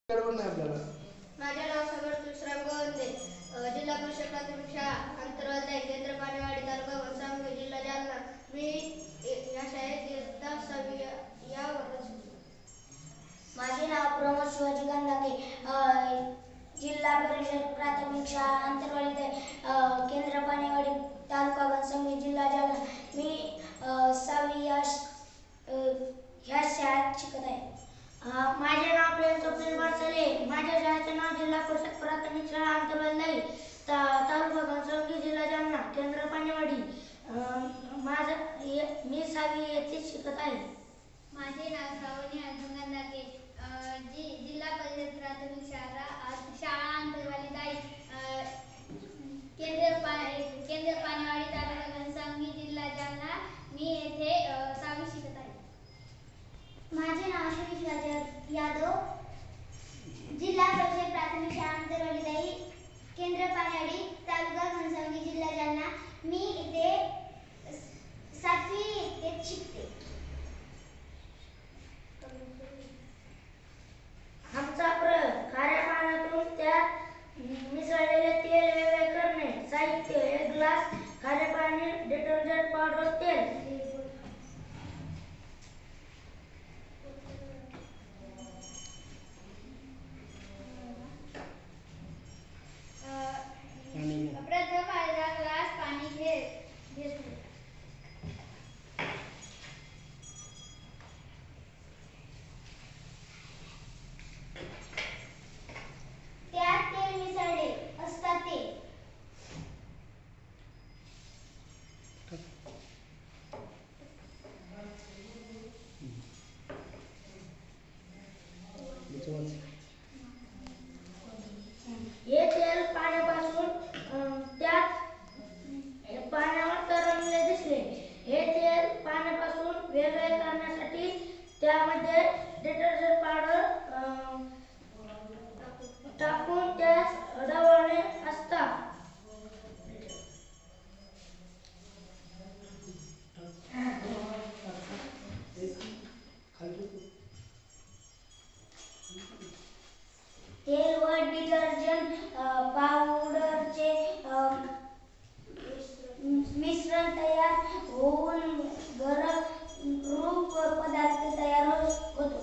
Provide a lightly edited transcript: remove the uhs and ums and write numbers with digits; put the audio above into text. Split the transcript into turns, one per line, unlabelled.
नाही आपल्याला.
माझे नाव समर तुळशीराम गोवंते, जिल्हा परिषद प्राथमिक शाळा अंतर्गत केंद्र पाणेवाडी, तालुका घनसावंगी, जिल्हा जालना. मी या शाळेत इयत्ता 6वी या वर्गात शिकतो.
माझे नाव प्रमोद शिवाजी गंधाके, जिल्हा परिषद प्राथमिक शाळा अंतर्वाली, केंद्र पाणेवाडी, तालुका घनसावंगी, जिल्हा जालना. मी 6वी ह्या शाळेत शिकत आहे. माझे नाव प्रेम स्वप्नील बरसले, माझ्या शाळेचे नाव जिल्हा परिषद प्राथमिक शाळा अंतर्वाली, तालुका घनसावंगी, जिल्हा जालना, केंद्र पाणेवाडी. मी 6वी येथेच शिकत आहे.
माझे नाव श्रावणी अर्जुन गंधाके, जिल्हा परिषद प्राथमिक शाळा अंतर्वाली दाई, केंद्र पाणेवाडी, तालुका घनसावंगी, जिल्हा जालना. मी येथे 6वी शिकत आहे.
माझे नाव श्री शिवाजी यादव, जिल्हा परिषद प्राथमिक शाळा अंतर्वाली दाई, केंद्र पाणेवाडी, तालुका घनसावंगी, जिल्हा जालना. मी इथे 7वी इयत्तेत शिकते. आमचा प्रयोग खाऱ्या पाण्यातून त्यात मिसळलेले तेल वेगळे करणे. साहित्य: 1 ग्लास खारे पाणी, डिटर्जंट पावडर, तेल.
प्रथम अर्धा ग्लास पाणी घेतले.
त्यात तेल मिसळले असता ते हे तेल पाण्यापासून त्यात पाण्यावर तरंगले दिसले. हे तेल पाण्यापासून वेगळे करण्यासाठी त्यामध्ये डिटर्जंट पावडर टाकून त्यास ढवळणे असतात. तेल व डिटर्जंट पावडरचे मिश्रण तयार होऊन घनरूप पदार्थ तयार होतो.